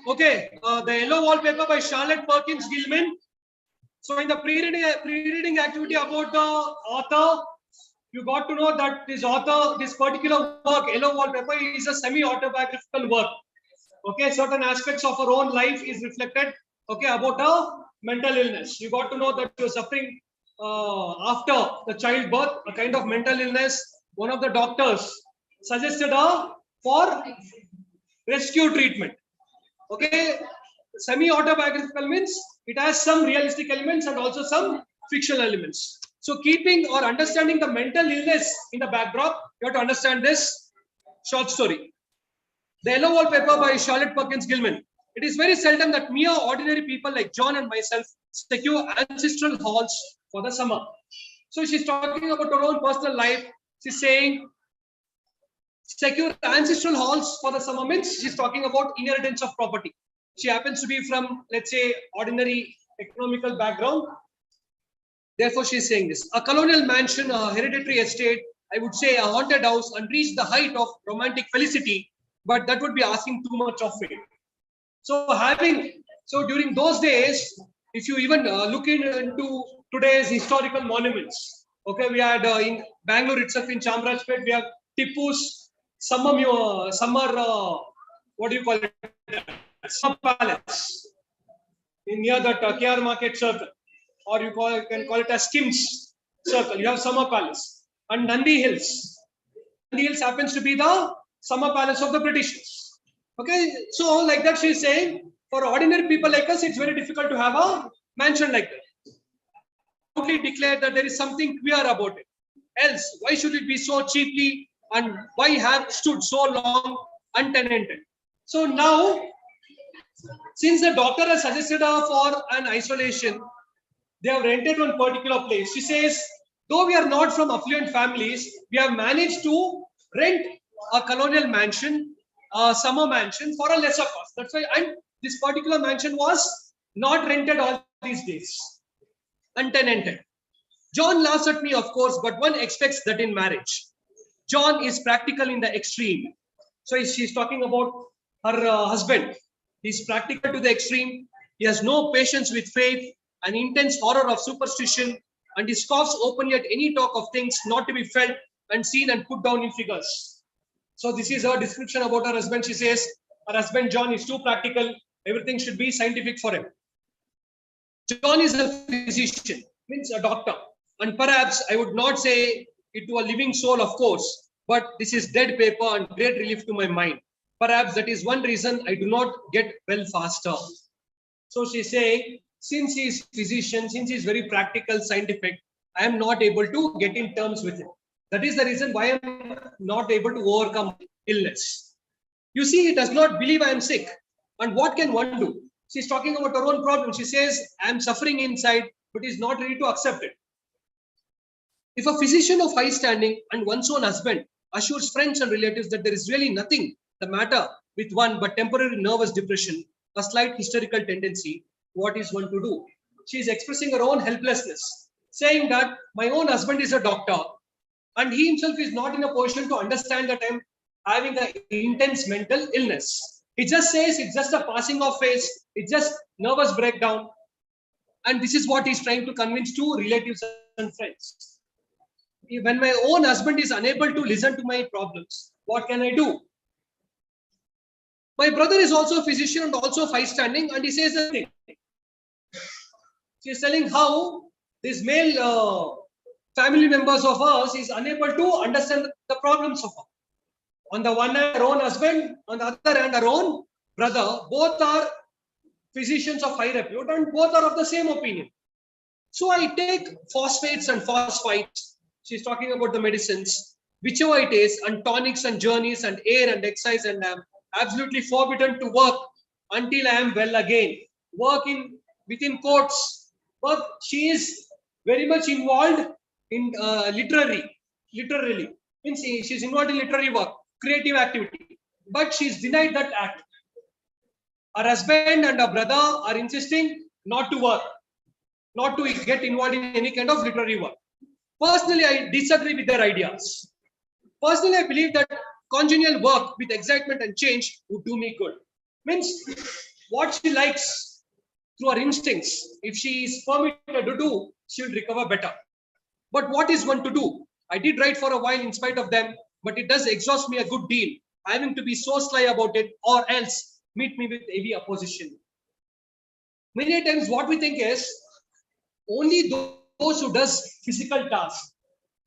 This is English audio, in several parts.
Okay, the yellow wallpaper by Charlotte Perkins Gilman. So in the pre-reading activity about the author, you got to know that this author, this particular work, Yellow Wallpaper, is a semi-autobiographical work. Okay, certain aspects of her own life is reflected. Okay, about her mental illness. You got to know that she was suffering after the childbirth, a kind of mental illness. One of the doctors suggested her for rescue treatment. Okay, semi-autobiographical means it has some realistic elements and also some fictional elements. So keeping or understanding the mental illness in the backdrop, you have to understand this short story. The Yellow Wallpaper by Charlotte Perkins Gilman. It is very seldom that mere ordinary people like John and myself secure ancestral halls for the summer. So she's talking about her own personal life. She's saying secure ancestral halls for the summer means she's talking about inheritance of property. She happens to be from, let's say, ordinary economical background. Therefore, she's saying this. A colonial mansion, a hereditary estate, I would say a haunted house, and reach the height of romantic felicity, but that would be asking too much of it. So during those days, if you even look into today's historical monuments, okay, we had in Bangalore itself, in Chamarajpet, we have Tipu's summer, what do you call it? Summer Palace, in near that KR Market Circle, or you can call it a Skims Circle. You have Summer Palace and Nandi Hills. Nandi Hills happens to be the Summer Palace of the Britishers. Okay, so like that, she's saying for ordinary people like us, it's very difficult to have a mansion like that. Proudly declare that there is something queer about it. Else, why should it be so cheaply and why have stood so long untenanted? So now, since the doctor has suggested her for an isolation, they have rented one particular place. She says, though we are not from affluent families, we have managed to rent a colonial mansion, a summer mansion for a lesser cost. That's why, and this particular mansion was not rented all these days, untenanted. John laughs at me, of course, but one expects that in marriage. John is practical in the extreme. So she's talking about her husband. He's practical to the extreme. He has no patience with faith, an intense horror of superstition, and he scoffs openly at any talk of things not to be felt and seen and put down in figures. So this is her description about her husband. She says her husband John is too practical. Everything should be scientific for him. John is a physician, means a doctor. And perhaps I would not say it to a living soul, of course, but this is dead paper and great relief to my mind. Perhaps that is one reason I do not get well faster. So she's saying, since he is physician, since he is very practical, scientific, I am not able to get in terms with him. That is the reason why I am not able to overcome illness. You see, he does not believe I am sick. And what can one do? She's talking about her own problem. She says, I am suffering inside, but is not ready to accept it. If a physician of high standing and one's own husband assures friends and relatives that there is really nothing the matter with one but temporary nervous depression, a slight hysterical tendency, what is one to do? She is expressing her own helplessness, saying that my own husband is a doctor and he himself is not in a position to understand that I am having an intense mental illness. He just says it's just a passing of phase, it's just nervous breakdown. And this is what he's trying to convince to relatives and friends. When my own husband is unable to listen to my problems, what can I do? My brother is also a physician and also high standing, and he says the thing. She is telling how these male family members of ours is unable to understand the problems of her. On the one hand, her own husband, on the other hand, her own brother, both are physicians of high repute and both are of the same opinion. So I take phosphates and phosphites. She's talking about the medicines, whichever it is, and tonics and journeys and air and exercise, and I'm absolutely forbidden to work until I am well again. Work within quotes, but she is very much involved in literally, means she's involved in literary work, creative activity, but she's denied that act. Her husband and her brother are insisting not to work, not to get involved in any kind of literary work. Personally, I disagree with their ideas. Personally, I believe that congenial work with excitement and change would do me good. Means what she likes through her instincts, if she is permitted to do, she will recover better. But what is one to do? I did write for a while in spite of them, but it does exhaust me a good deal, having to be so sly about it, or else meet me with heavy opposition. Many times what we think is only those who does physical tasks,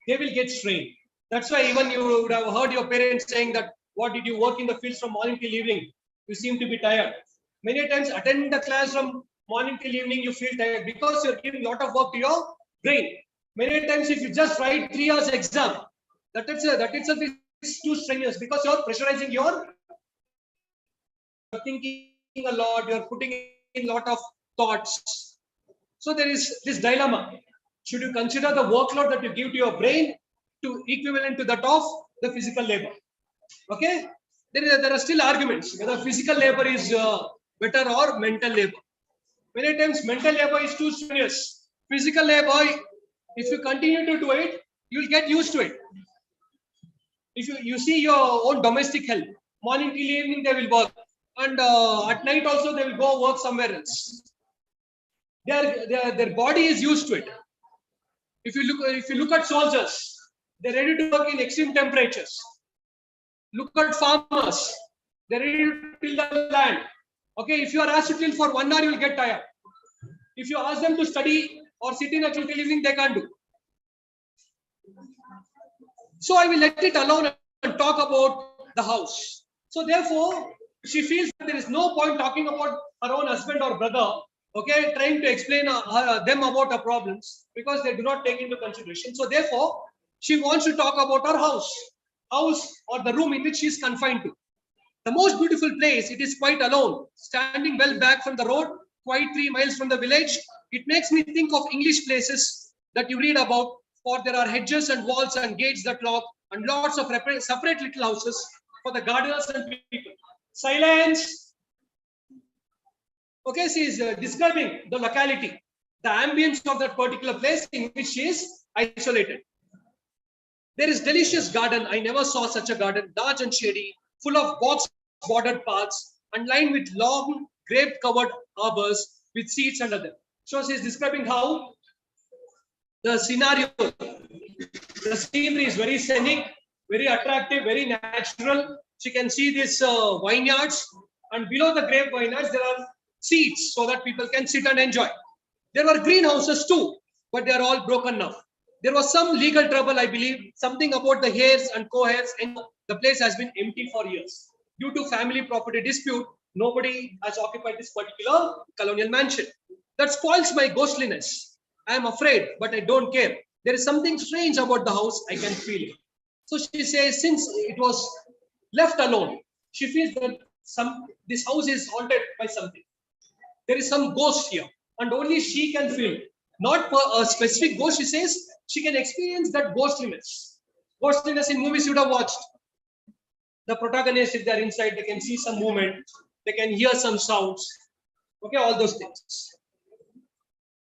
they will get strained. That's why even you would have heard your parents saying that, what did you work in the fields from morning till evening? You seem to be tired. Many times attend the class from morning till evening, you feel tired because you're giving a lot of work to your brain. Many times if you just write 3 hours exam, that itself is too strenuous because you're pressurizing your thinking a lot, you're putting in a lot of thoughts. So there is this dilemma. Should you consider the workload that you give to your brain to equivalent to that of the physical labor? Okay, there are still arguments whether physical labor is better or mental labor. Many times mental labor is too strenuous. Physical labor, if you continue to do it, you'll get used to it. If you see your own domestic help, morning till evening they will work, and at night also they will go work somewhere else. Their body is used to it. If you look at soldiers, they're ready to work in extreme temperatures. Look at farmers, they're ready to till the land. Okay, if you are asked to till for 1 hour, you will get tired. If you ask them to study or sit in a till evening, they can't do. So I will let it alone and talk about the house. So therefore, she feels that there is no point talking about her own husband or brother, okay, trying to explain them about her problems because they do not take into consideration. So therefore, she wants to talk about her house or the room in which she is confined to. The most beautiful place, it is quite alone, standing well back from the road, quite 3 miles from the village. It makes me think of English places that you read about, for there are hedges and walls and gates that lock, and lots of separate little houses for the gardeners and people. Silence. Okay, she is describing the locality, the ambience of that particular place in which she is isolated. There is delicious garden. I never saw such a garden, large and shady, full of box bordered paths and lined with long grape covered arbors with seats under them. So she is describing how the scenario, the scenery is very scenic, very attractive, very natural. She can see these vineyards, and below the grape vineyards there are seats so that people can sit and enjoy. There were greenhouses too, but they are all broken now. There was some legal trouble, I believe, something about the heirs and co-heirs, and the place has been empty for years. Due to family property dispute, nobody has occupied this particular colonial mansion. That spoils my ghostliness. I am afraid, but I don't care. There is something strange about the house. I can feel it. So she says, since it was left alone, she feels that this house is haunted by something. There is some ghost here, and only she can feel it. Not for a specific ghost, she says, she can experience that ghostliness. Ghostliness in movies you would have watched. The protagonist, if they're inside, they can see some movement, they can hear some sounds. Okay, all those things.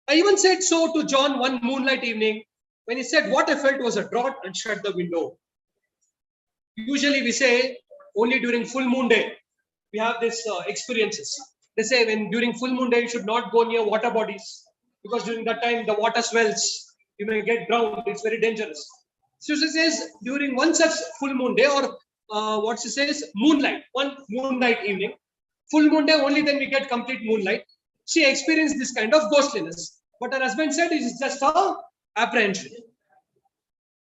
I even said so to John one moonlight evening when he said, what I felt was a draught, and shut the window. Usually we say only during full moon day we have these experiences. They say when during full moon day you should not go near water bodies because during that time the water swells, you may get drowned, it's very dangerous. So she says during one such full moon day, or what she says, moonlight, one moonlight evening, full moon day only then we get complete moonlight. She experienced this kind of ghostliness, but her husband said it is just her apprehension.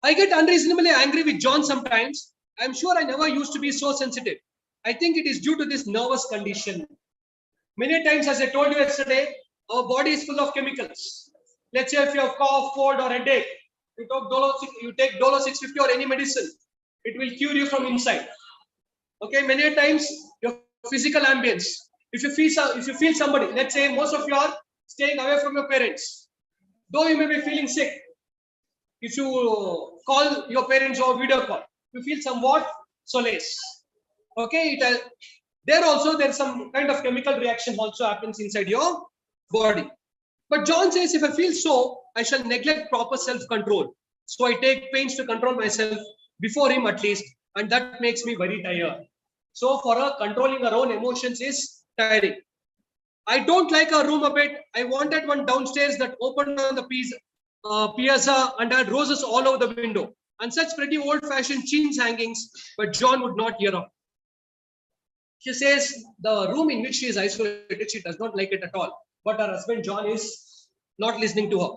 I get unreasonably angry with John sometimes. I'm sure I never used to be so sensitive. I think it is due to this nervous condition. Many times, as I told you yesterday, our body is full of chemicals. Let's say if you have cough, cold, or headache, you take Dolo 650 or any medicine, it will cure you from inside. Okay, many times your physical ambience. If you feel somebody, let's say most of you are staying away from your parents, though you may be feeling sick. If you call your parents or video call, you feel somewhat solace. Okay, there's some kind of chemical reaction also happens inside your body. But John says, if I feel so, I shall neglect proper self-control. So I take pains to control myself before him at least, and that makes me very tired. So for her, controlling her own emotions is tiring. I don't like her room a bit. I wanted one downstairs that opened on the piazza and had roses all over the window and such pretty old-fashioned chintz hangings, but John would not hear of. She says the room in which she is isolated, she does not like it at all. But her husband John is not listening to her.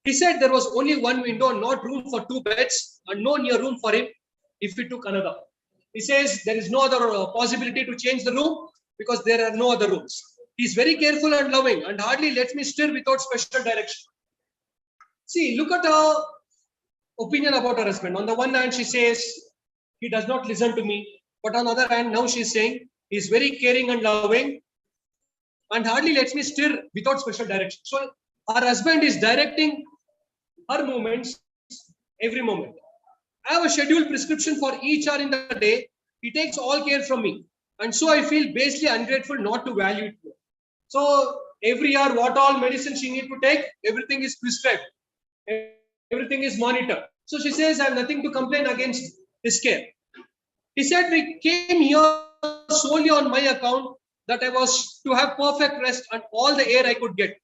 He said there was only one window, not room for two beds, and no near room for him if he took another. He says there is no other possibility to change the room because there are no other rooms. He is very careful and loving and hardly lets me stir without special direction. See, look at her opinion about her husband. On the one hand, she says he does not listen to me. But on the other hand, now she's saying he's very caring and loving and hardly lets me stir without special direction. So her husband is directing her movements every moment. I have a scheduled prescription for each hour in the day. He takes all care from me. And so I feel basically ungrateful not to value it more. So every hour, what all medicine she need to take, everything is prescribed. Everything is monitored. So she says, I have nothing to complain against his care. He said, we came here solely on my account that I was to have perfect rest and all the air I could get.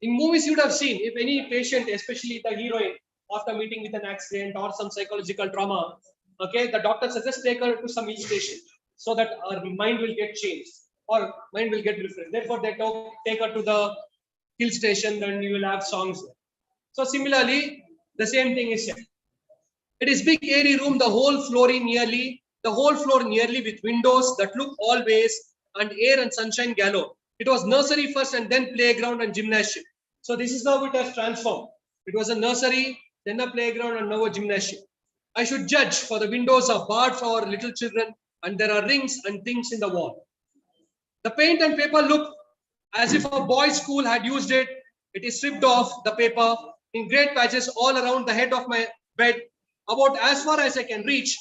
In movies, you would have seen if any patient, especially the heroine, after meeting with an accident or some psychological trauma, okay, the doctor suggests take her to some hill station so that her mind will get changed or mind will get refreshed. Therefore, they take her to the hill station and you will have songs there. So similarly, the same thing is here. It is big airy room, the whole floor nearly with windows that look always and air and sunshine galore. It was nursery first and then playground and gymnasium. So this is how it has transformed. It was a nursery, then a playground and now a gymnasium. I should judge for the windows are barred for our little children and there are rings and things in the wall. The paint and paper look as if a boys' school had used it. It is stripped off the paper in great patches all around the head of my bed, about as far as I can reach,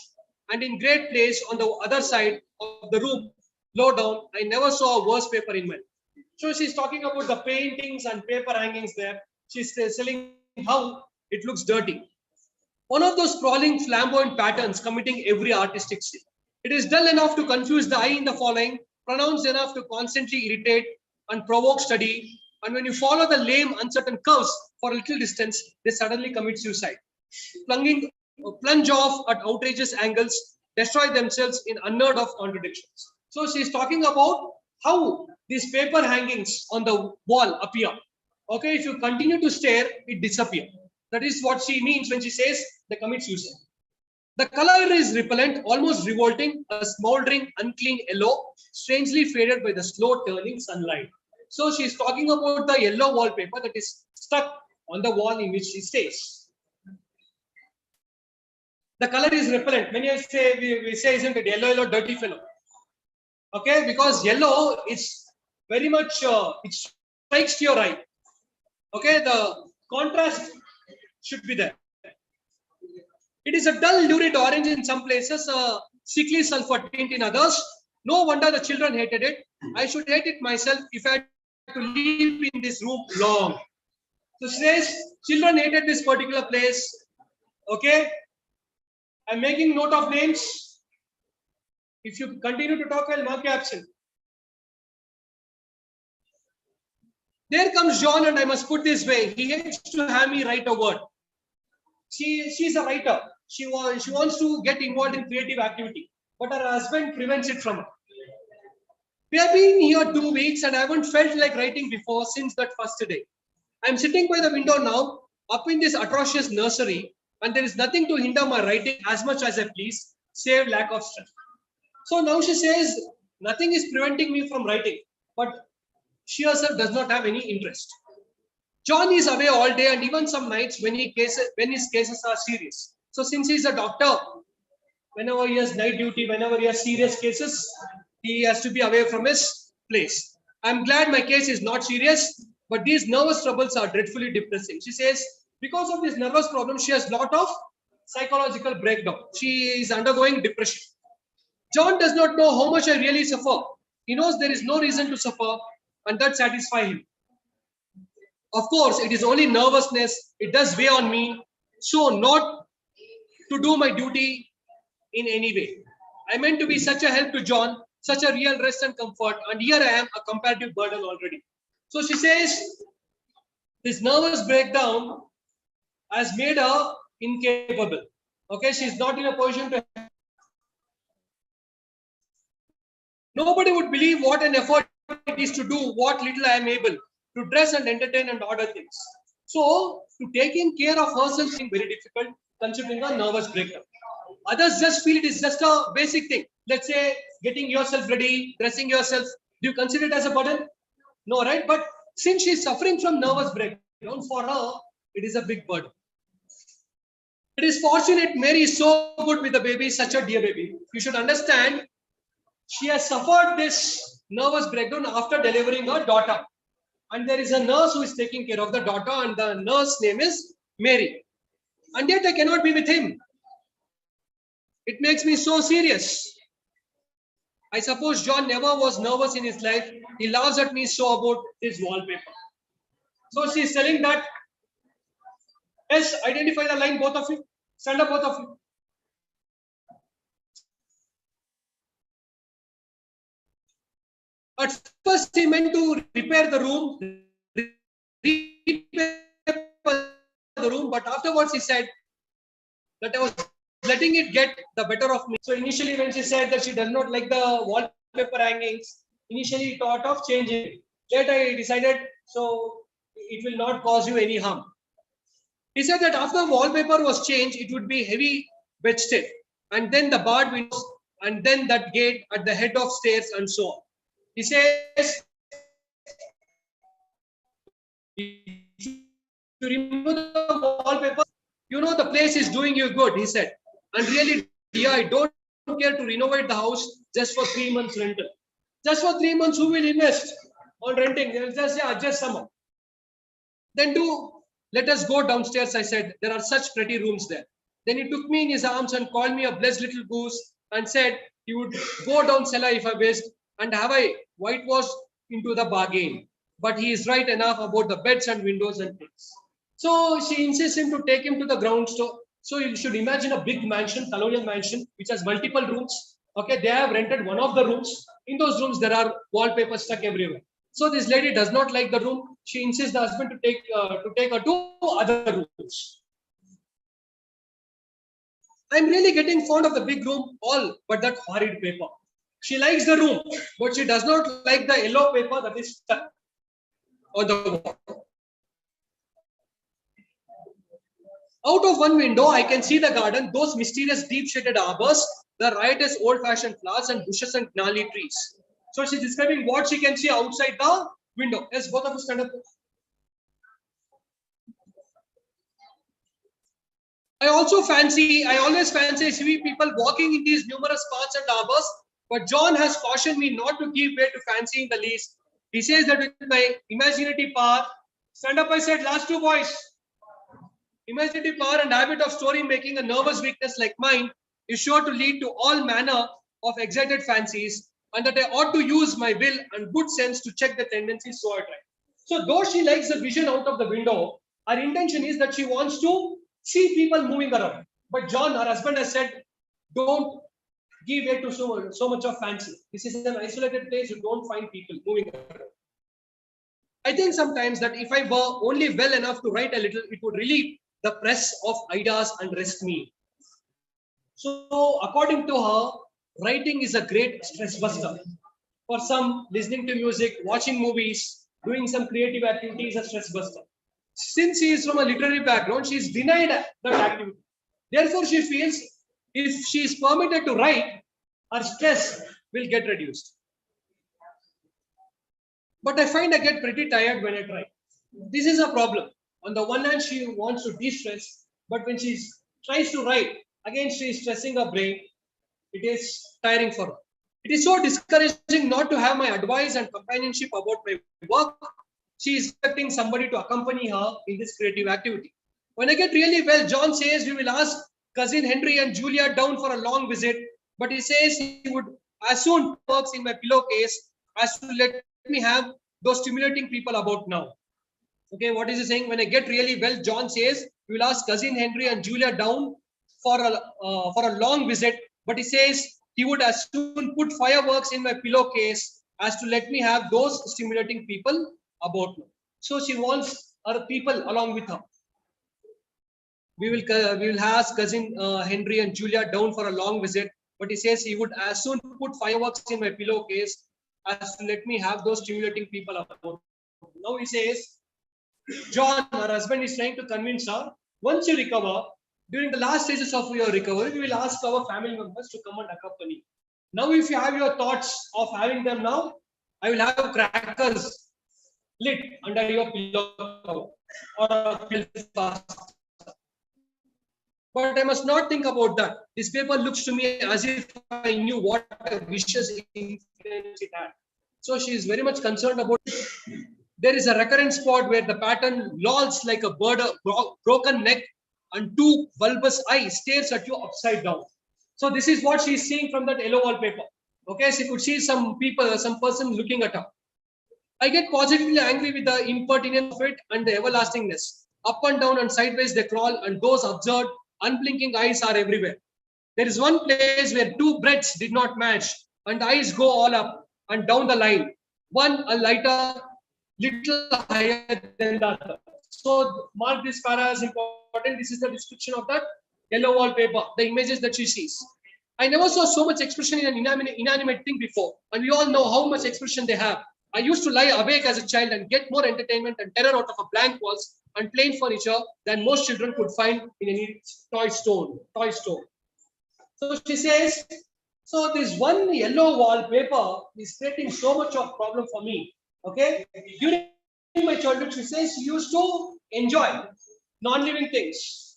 and in great place on the other side of the room, low down. I never saw a worse paper in my life. So she's talking about the paintings and paper hangings there. She's telling how it looks dirty. One of those sprawling flamboyant patterns committing every artistic sin. It is dull enough to confuse the eye in the following, pronounced enough to constantly irritate and provoke study. And when you follow the lame, uncertain curves for a little distance, they suddenly commit suicide. Plunge off at outrageous angles, destroy themselves in unheard of contradictions. So she's talking about how these paper hangings on the wall appear. Okay, if you continue to stare, it disappears. That is what she means when she says they commit suicide. The color is repellent, almost revolting, a smoldering, unclean yellow, strangely faded by the slow turning sunlight. So she's talking about the yellow wallpaper that is stuck on the wall in which she stays. The color is repellent. Many say we say, isn't it, yellow, dirty fellow? Okay, because yellow is very much it strikes to your eye. Okay, the contrast should be there. It is a dull, lurid orange in some places, a sickly sulfur tint in others. No wonder the children hated it. I should hate it myself if I had to live in this room long. So she says, children hated this particular place. Okay. I'm making note of names. If you continue to talk, I'll mark you absent. There comes John, and I must put this way. He hates to have me write a word. She's a writer. She wants to get involved in creative activity, but her husband prevents it from her. We have been here 2 weeks and I haven't felt like writing before since that first day. I'm sitting by the window now, up in this atrocious nursery, and there is nothing to hinder my writing as much as I please, save lack of strength. So now she says, nothing is preventing me from writing, but she herself does not have any interest. John is away all day and even some nights when his cases are serious. So since he's a doctor, whenever he has night duty, whenever he has serious cases, he has to be away from his place. I'm glad my case is not serious, but these nervous troubles are dreadfully depressing. She says, because of this nervous problem, she has a lot of psychological breakdown. She is undergoing depression. John does not know how much I really suffer. He knows there is no reason to suffer, and that satisfies him. Of course, it is only nervousness. It does weigh on me. So not to do my duty in any way. I meant to be such a help to John, such a real rest and comfort, and here I am, a comparative burden already. So she says, this nervous breakdown has made her incapable. Okay, she's not in a position to. Nobody would believe what an effort it is to do what little I am able to dress and entertain and order things. So, to taking care of herself is very difficult considering a nervous breakdown. Others just feel it is just a basic thing. Let's say getting yourself ready, dressing yourself. Do you consider it as a burden? No, right? But since she is suffering from nervous breakdown, for her, it is a big burden. It is fortunate Mary is so good with the baby, such a dear baby. You should understand, she has suffered this nervous breakdown after delivering her daughter. And there is a nurse who is taking care of the daughter, and the nurse name is Mary. And yet I cannot be with him. It makes me so serious. I suppose John never was nervous in his life. He laughs at me so about his wallpaper. So she is telling that, yes, identify the line, both of you. Stand up, both of you. At first, he meant to repair the room, but afterwards he said that I was letting it get the better of me. So initially, when she said that she does not like the wallpaper hangings, initially he thought of changing it. Later, I decided so it will not cause you any harm. He said that after wallpaper was changed, it would be heavy bedstead, and then the barred windows, and then that gate at the head of stairs, and so on. He says, if you remove the wallpaper, you know the place is doing you good, he said. And really, dear, I don't care to renovate the house just for 3 months rental. Just for 3 months, who will invest on renting? They'll just say, adjust somehow. Then let us go downstairs, I said. There are such pretty rooms there. Then he took me in his arms and called me a blessed little goose and said he would go down cellar if I wished and have a whitewash into the bargain. But he is right enough about the beds and windows and things. So she insists him to take him to the ground store. So you should imagine a big mansion, colonial mansion, which has multiple rooms. Okay, they have rented one of the rooms. In those rooms, there are wallpaper stuck everywhere. So this lady does not like the room. She insists the husband to take her to other rooms. I'm really getting fond of the big room, all but that horrid paper. She likes the room, but she does not like the yellow paper that is stuck on the wall. Out of one window, I can see the garden, those mysterious deep-shaded arbors, the riotous old-fashioned flowers and bushes and gnarly trees. So she's describing what she can see outside the window. Yes, both of us stand up. I always fancy see people walking in these numerous parks and arbors, but John has cautioned me not to give way to fancying the least. He says that with my imaginative power, stand up, I said, last two boys. Imaginative power and habit of story making, a nervous weakness like mine is sure to lead to all manner of excited fancies, and that I ought to use my will and good sense to check the tendencies so I try. So though she likes the vision out of the window, her intention is that she wants to see people moving around. But John, her husband, has said, don't give way to so much of fancy. This is an isolated place, you don't find people moving around. I think sometimes that if I were only well enough to write a little, it would relieve the press of ideas and rest me. So according to her, writing is a great stress buster. For some, listening to music, watching movies, doing some creative activity is a stress buster. Since she is from a literary background, she is denied that activity. Therefore, she feels if she is permitted to write, her stress will get reduced. But I find I get pretty tired when I try. This is a problem. On the one hand, she wants to de-stress, but when she tries to write, again she is stressing her brain. It is tiring for her. It is so discouraging not to have my advice and companionship about my work. She is expecting somebody to accompany her in this creative activity. When I get really well, John says we will ask cousin Henry and Julia down for a long visit, but he says he would as soon works in my pillowcase as to let me have those stimulating people about now. Okay, what is he saying? When I get really well, John says we will ask cousin Henry and Julia down for a long visit, but he says he would as soon put fireworks in my pillowcase as to let me have those stimulating people about me. So she wants her people along with her. We will ask cousin Henry and Julia down for a long visit, but he says he would as soon put fireworks in my pillowcase as to let me have those stimulating people about. Now he says, John, her husband, is trying to convince her, once you recover, during the last stages of your recovery, we will ask our family members to come and accompany. Now, if you have your thoughts of having them now, I will have crackers lit under your pillow cover or a Belfast. But I must not think about that. This paper looks to me as if I knew what a vicious influence it had. So she is very much concerned about it. There is a recurrent spot where the pattern lolls like a bird, broken neck, and two bulbous eyes stares at you upside down. So this is what she is seeing from that yellow wallpaper. Okay, she could see some people, some person looking at her. I get positively angry with the impertinence of it and the everlastingness. Up and down and sideways they crawl, and those absurd, unblinking eyes are everywhere. There is one place where two breadths did not match, and the eyes go all up and down the line. One a lighter, little higher than the other. So mark this para as important. This is the description of that yellow wallpaper, the images that she sees. I never saw so much expression in an inanimate thing before, and we all know how much expression they have. I used to lie awake as a child and get more entertainment and terror out of a blank walls and plain furniture than most children could find in any toy store. So she says, so this one yellow wallpaper is creating so much of problem for me. Okay, during my childhood, she says she used to enjoy non-living things.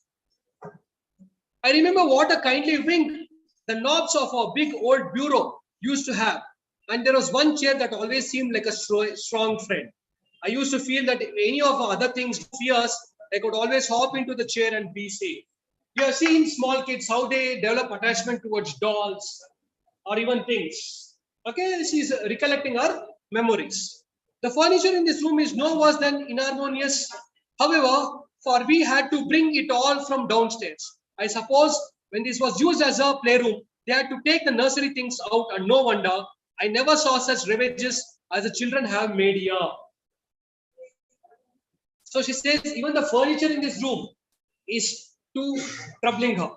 I remember what a kindly wink the knobs of a big old bureau used to have. And there was one chair that always seemed like a strong friend. I used to feel that if any of other things fears, I could always hop into the chair and be safe. You have seen small kids, how they develop attachment towards dolls or even things. Okay, she's recollecting her memories. The furniture in this room is no worse than inharmonious. However, for we had to bring it all from downstairs. I suppose when this was used as a playroom, they had to take the nursery things out, and no wonder I never saw such ravages as the children have made here. So she says even the furniture in this room is too troubling her.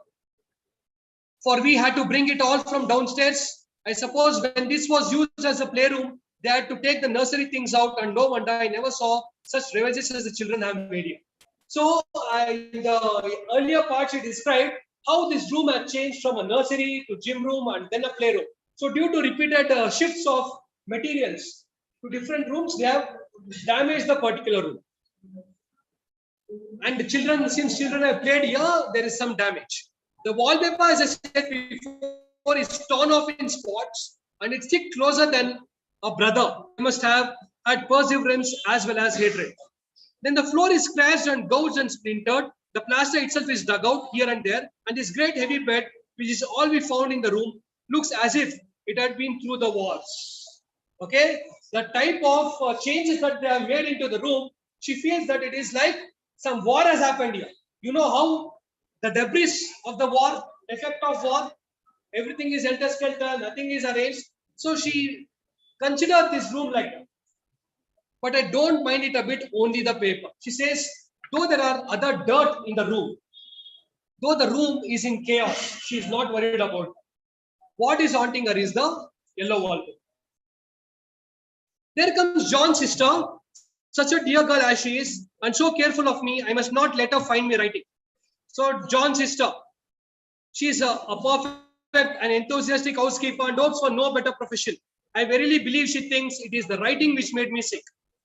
For we had to bring it all from downstairs. I suppose when this was used as a playroom, they had to take the nursery things out, and no wonder I never saw such ravages as the children have made here. So in the earlier part, she described how this room had changed from a nursery to gym room and then a playroom. So due to repeated shifts of materials to different rooms, they have damaged the particular room. And the children, since children have played here, there is some damage. The wallpaper, as I said before, is torn off in spots, and it's stick closer than a brother. He must have had perseverance as well as hatred. Then the floor is scratched and gouged and splintered. The plaster itself is dug out here and there, and this great heavy bed, which is all we found in the room, looks as if it had been through the walls. Okay, the type of changes that they have made into the room, she feels that it is like some war has happened here. You know how the debris of the war, effect of war, everything is helter-skelter, nothing is arranged. So she considered this room like that. But I don't mind it a bit, only the paper. She says, though there are other dirt in the room, though the room is in chaos, she is not worried about it. What is haunting her is the yellow wallpaper. There comes John's sister, such a dear girl as she is, and so careful of me, I must not let her find me writing. So John's sister, she is a perfect and enthusiastic housekeeper and hopes for no better profession. I verily believe she thinks it is the writing which made me sick.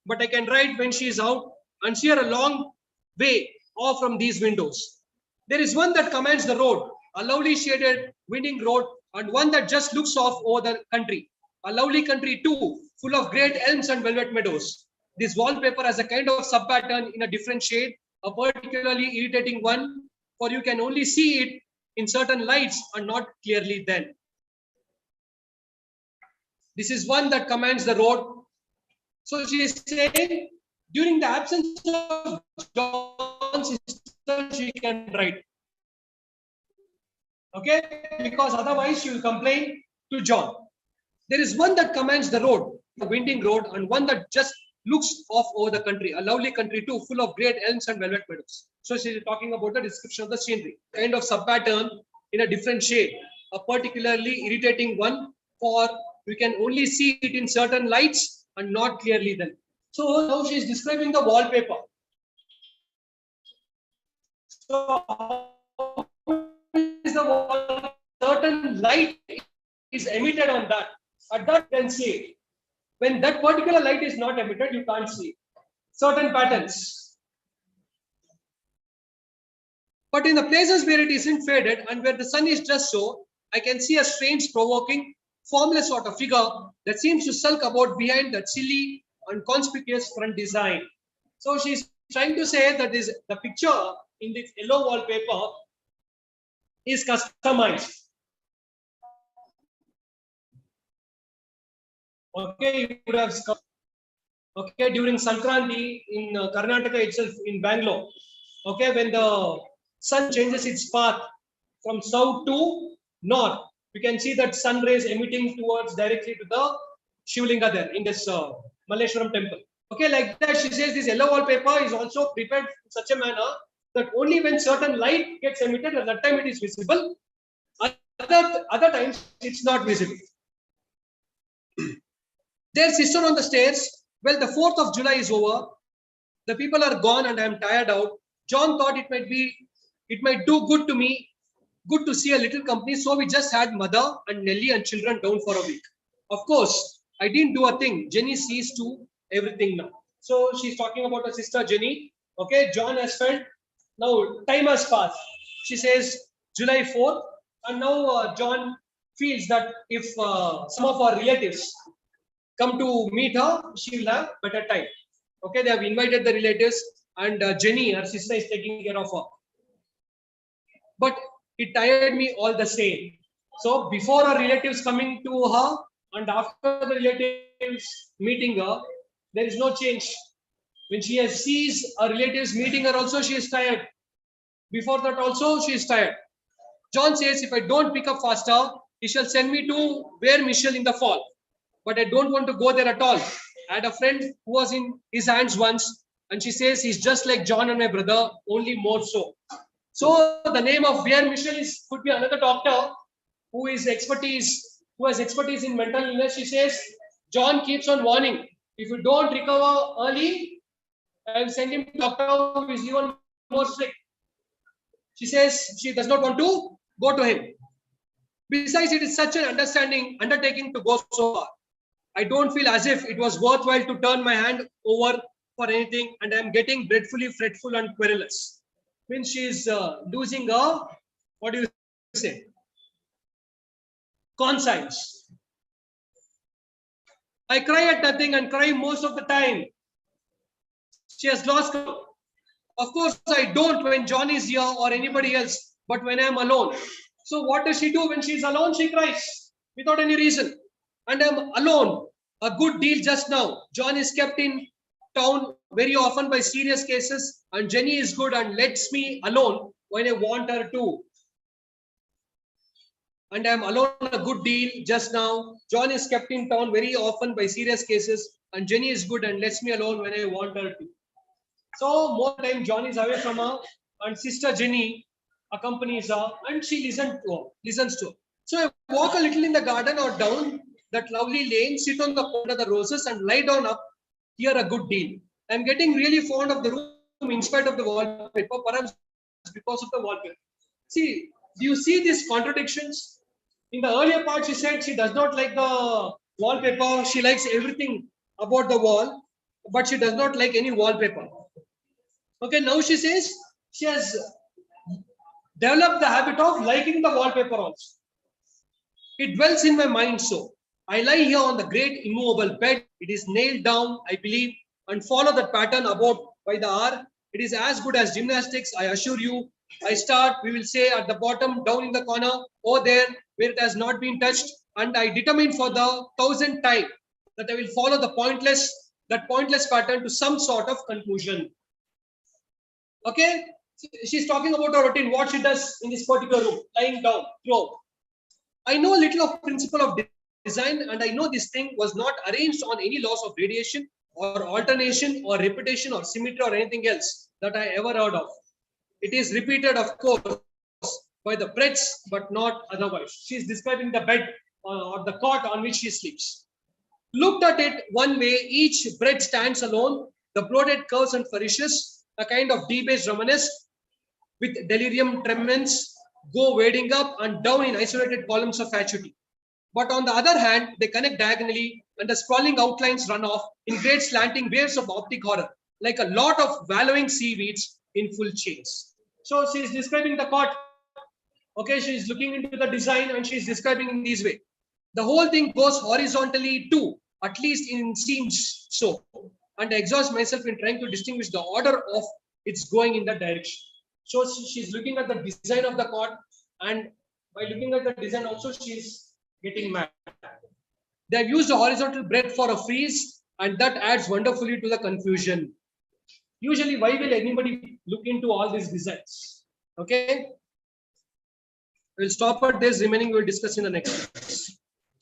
But I can write when she is out and see her a long way off from these windows. There is one that commands the road, a lovely shaded winding road, and one that just looks off over the country. A lovely country too, full of great elms and velvet meadows. This wallpaper has a kind of sub-pattern in a different shade, a particularly irritating one, for you can only see it in certain lights and not clearly then. This is one that commands the road. So she is saying, during the absence of John's sister, she can write. Okay, because otherwise she will complain to John. There is one that commands the road, a winding road, and one that just looks off over the country, a lovely country too, full of great elms and velvet meadows. So she is talking about the description of the scenery, kind of sub-pattern in a different shade, a particularly irritating one, for we can only see it in certain lights and not clearly then. So now she is describing the wallpaper. So how is the wall? Certain light is emitted on that. At that you can see it. When that particular light is not emitted, you can't see certain patterns. But in the places where it isn't faded and where the sun is just so, I can see a strange, provoking, formless sort of figure that seems to sulk about behind that silly and conspicuous front design. So she's trying to say that the picture in this yellow wallpaper is customized. Okay, you would have okay during Sankranti in Karnataka itself, in Bangalore. Okay, when the sun changes its path from south to north, you can see that sun rays emitting towards directly to the Shivlinga there in this Malleshwaram temple. Okay, like that, she says this yellow wallpaper is also prepared in such a manner that only when certain light gets emitted, at that time it is visible. Other times it's not visible. Their sister on the stairs. Well, the 4th of July is over. The people are gone and I am tired out. John thought it might do good to me, good to see a little company. So we just had mother and Nelly and children down for a week. Of course, I didn't do a thing. Jenny sees to everything now. So she's talking about her sister Jenny. Okay, John has felt. Now time has passed. She says July 4th, and now John feels that if some of our relatives come to meet her, she will have better time. Okay, they have invited the relatives, and Jenny, her sister, is taking care of her. But it tired me all the same. So before her relatives coming to her and after the relatives meeting her, there is no change. When she sees her relatives meeting her also, she is tired. Before that also, she is tired. John says, if I don't pick up faster, he shall send me to Weir Michel in the fall. But I don't want to go there at all. I had a friend who was in his hands once, and she says he's just like John and my brother, only more so. So the name of Weir Michel could be another doctor who has expertise in mental illness. She says John keeps on warning, if you don't recover early, I will send him to doctor who is even more strict. She says she does not want to go to him. Besides, it is such an undertaking to go so far. I don't feel as if it was worthwhile to turn my hand over for anything, and I am getting dreadfully fretful and querulous. Means she is losing her, what do you say, conscience. I cry at nothing and cry most of the time. She has lost control. Of course, I don't when John is here or anybody else, but when I am alone. So what does she do when she is alone? She cries without any reason. And I am alone a good deal just now. John is kept in town very often by serious cases, and Jenny is good and lets me alone when I want her to. And I am alone a good deal just now. John is kept in town very often by serious cases, and Jenny is good and lets me alone when I want her to. So more time John is away from her, and sister Jenny accompanies her, and she listens to her. So I walk a little in the garden or down that lovely lane, sit on the pond of the roses, and lie down up here a good deal. I'm getting really fond of the room in spite of the wallpaper, perhaps because of the wallpaper. See, do you see these contradictions? In the earlier part, she said she does not like the wallpaper. She likes everything about the wall, but she does not like any wallpaper. Okay, now she says she has developed the habit of liking the wallpaper also. It dwells in my mind so. I lie here on the great immovable bed. It is nailed down, I believe, and follow that pattern about by the hour. It is as good as gymnastics, I assure you. I start, we will say, at the bottom, down in the corner, over there, where it has not been touched, and I determine for the 1000th time that I will follow that pointless pattern to some sort of conclusion. Okay? She's talking about her routine, what she does in this particular room, lying down, throughout. I know a little of principle of design, and I know this thing was not arranged on any laws of radiation or alternation or repetition or symmetry or anything else that I ever heard of. It is repeated, of course, by the breadths, but not otherwise. She is describing the bed or the cot on which she sleeps. Looked at it one way, each bread stands alone, the bloated curves and flourishes, a kind of debased Romanesque with delirium tremens, go wading up and down in isolated columns of fatuity. But on the other hand, they connect diagonally and the sprawling outlines run off in great slanting waves of optic horror, like a lot of wallowing seaweeds in full chains. So she is describing the cot. Okay, she is looking into the design and she is describing in this way. The whole thing goes horizontally too, at least in seems so. And I exhaust myself in trying to distinguish the order of its going in that direction. So she's looking at the design of the cot, and by looking at the design also she's getting mad. They have used a horizontal breadth for a frieze, and that adds wonderfully to the confusion. Usually, why will anybody look into all these designs? Okay, we'll stop at this. Remaining we'll discuss in the next.